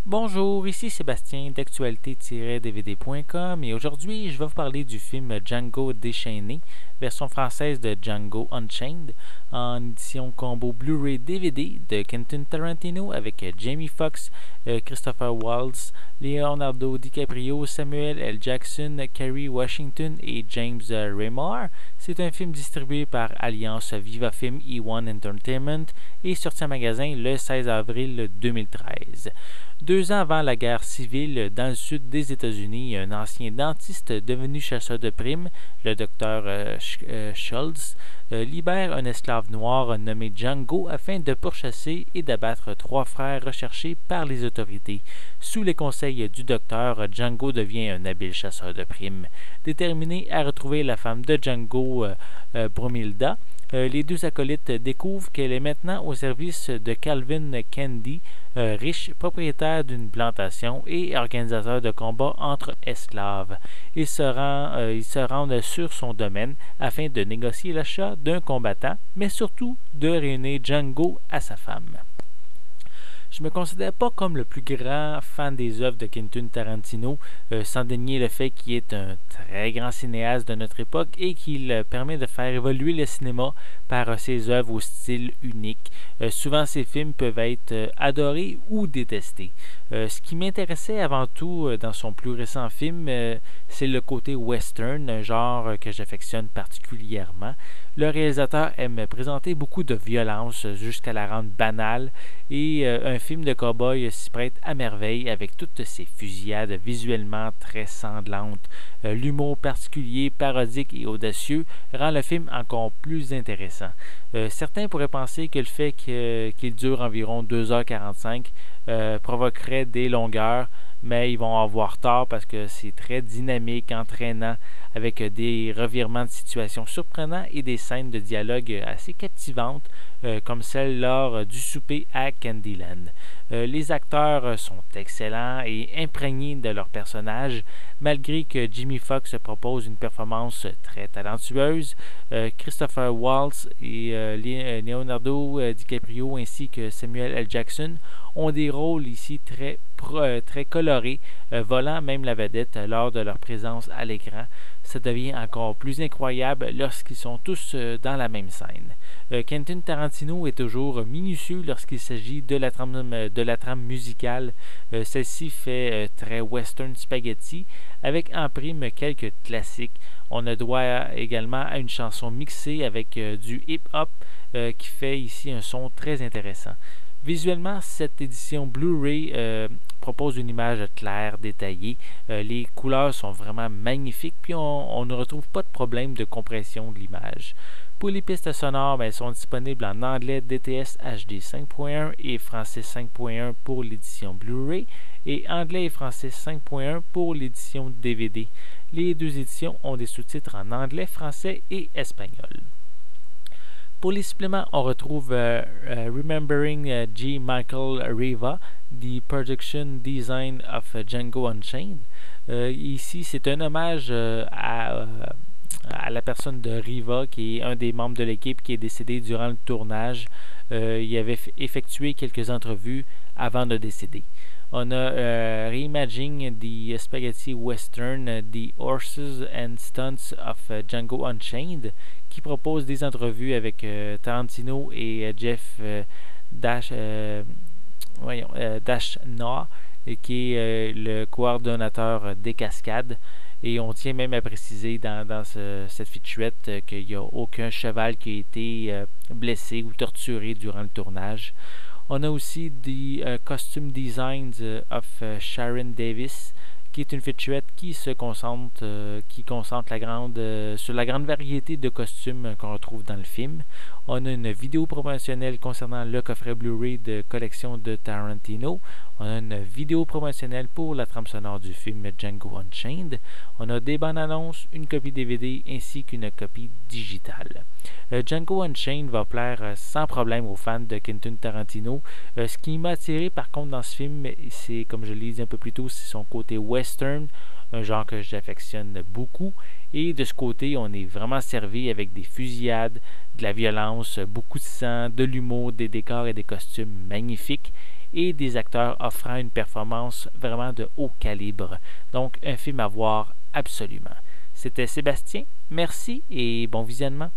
Bonjour, ici Sébastien d'actualité-dvd.com et aujourd'hui je vais vous parler du film Django déchaîné, version française de Django Unchained, en édition combo Blu-ray DVD de Quentin Tarantino avec Jamie Foxx, Christopher Waltz, Leonardo DiCaprio, Samuel L. Jackson, Kerry Washington et James Remar. C'est un film distribué par Alliance Viva Film E1 Entertainment et sorti en magasin le 16 avril 2013. 2 ans avant la guerre civile, dans le sud des États-Unis, un ancien dentiste devenu chasseur de primes, le docteur Schultz, libère un esclave noir nommé Django afin de pourchasser et d'abattre 3 frères recherchés par les autorités. Sous les conseils du docteur, Django devient un habile chasseur de primes. Déterminé à retrouver la femme de Django, Bromilda, les 2 acolytes découvrent qu'elle est maintenant au service de Calvin Candy, riche propriétaire d'une plantation et organisateur de combats entre esclaves. Ils se rendent sur son domaine afin de négocier l'achat d'un combattant, mais surtout de réunir Django à sa femme. Je me considère pas comme le plus grand fan des œuvres de Quentin Tarantino, sans dénier le fait qu'il est un très grand cinéaste de notre époque et qu'il permet de faire évoluer le cinéma par ses œuvres au style unique. Souvent, ses films peuvent être adorés ou détestés. Ce qui m'intéressait avant tout dans son plus récent film, c'est le côté western, un genre que j'affectionne particulièrement. Le réalisateur aime présenter beaucoup de violence jusqu'à la rendre banale et un film de cow-boy s'y prête à merveille avec toutes ses fusillades visuellement très sanglantes. L'humour particulier, parodique et audacieux rend le film encore plus intéressant. Certains pourraient penser que le fait qu'il dure environ 2h45 provoquerait des longueurs, mais ils vont avoir tort parce que c'est très dynamique, entraînant, avec des revirements de situation surprenants et des scènes de dialogue assez captivantes, comme celle lors du souper à Candyland. Les acteurs sont excellents et imprégnés de leur personnage, malgré que Jamie Foxx propose une performance très talentueuse. Christopher Waltz et Leonardo DiCaprio ainsi que Samuel L. Jackson ont des rôles ici très colorés, volant même la vedette lors de leur présence à l'écran. Ça devient encore plus incroyable lorsqu'ils sont tous dans la même scène. Quentin Tarantino est toujours minutieux lorsqu'il s'agit de la trame musicale. Celle-ci fait très western spaghetti, avec en prime quelques classiques. On a droit également à une chanson mixée avec du hip-hop qui fait ici un son très intéressant. Visuellement, cette édition Blu-ray propose une image claire, détaillée. Les couleurs sont vraiment magnifiques, puis on ne retrouve pas de problème de compression de l'image. Pour les pistes sonores, elles sont disponibles en anglais DTS HD 5.1 et français 5.1 pour l'édition Blu-ray et anglais et français 5.1 pour l'édition DVD. Les 2 éditions ont des sous-titres en anglais, français et espagnol. Pour les suppléments, on retrouve Remembering G. Michael Riva, The Production Design of Django Unchained. Ici, c'est un hommage à la personne de Riva, qui est un des membres de l'équipe qui est décédé durant le tournage. Il avait effectué quelques entrevues avant de décéder. On a Reimagining the Spaghetti Western, The Horses and Stunts of Django Unchained, qui propose des entrevues avec Tarantino et Jeff Dashnoa, qui est le coordonnateur des cascades. Et on tient même à préciser dans cette featurette qu'il n'y a aucun cheval qui a été blessé ou torturé durant le tournage. On a aussi The Costume Designs of Sharon Davis, qui est une featurette qui concentre sur la grande variété de costumes qu'on retrouve dans le film. On a une vidéo promotionnelle concernant le coffret Blu-ray de collection de Tarantino. On a une vidéo promotionnelle pour la trame sonore du film Django Unchained. On a des bandes annonces, une copie DVD ainsi qu'une copie digitale. Django Unchained va plaire sans problème aux fans de Quentin Tarantino. Ce qui m'a attiré par contre dans ce film, c'est, comme je l'ai dit un peu plus tôt, c'est son côté western, un genre que j'affectionne beaucoup. Et de ce côté, on est vraiment servi avec des fusillades, de la violence, beaucoup de sang, de l'humour, des décors et des costumes magnifiques. et des acteurs offrant une performance vraiment de haut calibre. Donc un film à voir absolument. C'était Sébastien, merci et bon visionnement.